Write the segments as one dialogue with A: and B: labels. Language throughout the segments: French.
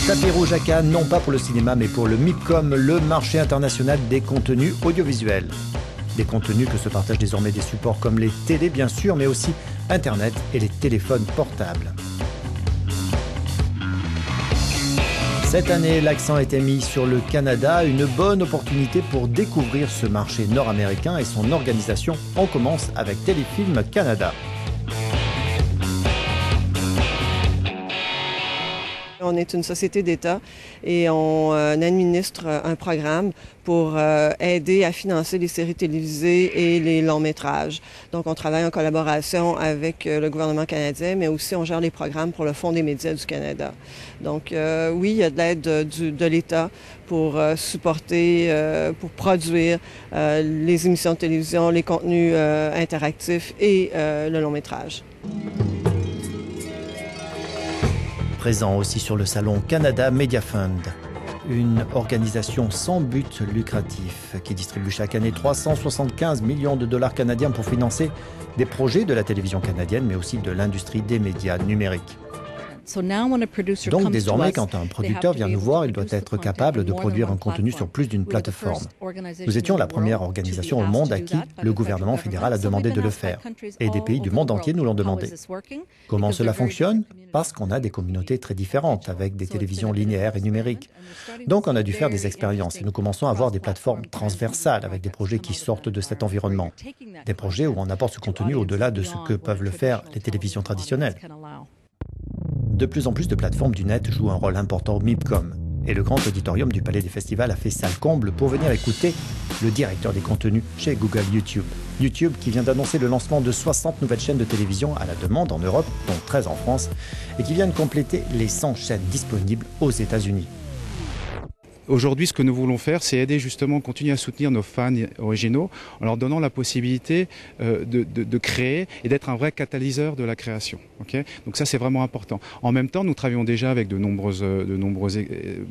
A: Tapis rouge à Cannes, non pas pour le cinéma, mais pour le MIPCOM, le marché international des contenus audiovisuels. Des contenus que se partagent désormais des supports comme les télés, bien sûr, mais aussi Internet et les téléphones portables. Cette année, l'accent a été mis sur le Canada, une bonne opportunité pour découvrir ce marché nord-américain et son organisation. On commence avec Téléfilm Canada.
B: On est une société d'État et on administre un programme pour aider à financer les séries télévisées et les longs métrages. Donc on travaille en collaboration avec le gouvernement canadien, mais aussi on gère les programmes pour le Fonds des médias du Canada. Donc oui, il y a de l'aide de l'État pour supporter, pour produire les émissions de télévision, les contenus interactifs et le long métrage.
A: Présent aussi sur le salon Canada Media Fund, une organisation sans but lucratif qui distribue chaque année 375 millions de dollars canadiens pour financer des projets de la télévision canadienne, mais aussi de l'industrie des médias numériques. Donc désormais, quand un producteur vient nous voir, il doit être capable de produire un contenu sur plus d'une plateforme. Nous étions la première organisation au monde à qui le gouvernement fédéral a demandé de le faire. Et des pays du monde entier nous l'ont demandé. Comment cela fonctionne? Parce qu'on a des communautés très différentes, avec des télévisions linéaires et numériques. Donc on a dû faire des expériences et nous commençons à avoir des plateformes transversales avec des projets qui sortent de cet environnement. Des projets où on apporte ce contenu au-delà de ce que peuvent le faire les télévisions traditionnelles. De plus en plus de plateformes du net jouent un rôle important au MIPCOM. Et le grand auditorium du Palais des Festivals a fait salle comble pour venir écouter le directeur des contenus chez Google YouTube. YouTube qui vient d'annoncer le lancement de 60 nouvelles chaînes de télévision à la demande en Europe, dont 13 en France, et qui viennent compléter les 100 chaînes disponibles aux États-Unis.
C: Aujourd'hui, ce que nous voulons faire, c'est aider justement, continuer à soutenir nos fans originaux en leur donnant la possibilité de créer et d'être un vrai catalyseur de la création. Okay, donc ça, c'est vraiment important. En même temps, nous travaillons déjà avec de nombreux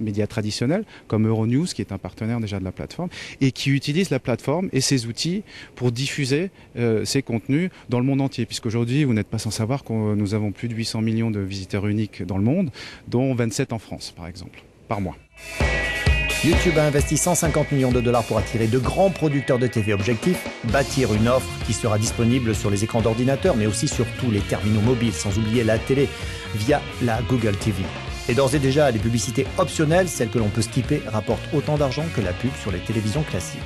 C: médias traditionnels, comme Euronews, qui est un partenaire déjà de la plateforme, et qui utilise la plateforme et ses outils pour diffuser ces contenus dans le monde entier. Puisqu'aujourd'hui, vous n'êtes pas sans savoir que nous avons plus de 800 millions de visiteurs uniques dans le monde, dont 27 en France, par exemple, par mois.
A: YouTube a investi 150 millions de dollars pour attirer de grands producteurs de TV. Objectif, bâtir une offre qui sera disponible sur les écrans d'ordinateur, mais aussi sur tous les terminaux mobiles, sans oublier la télé, via la Google TV. Et d'ores et déjà, les publicités optionnelles, celles que l'on peut skipper, rapportent autant d'argent que la pub sur les télévisions classiques.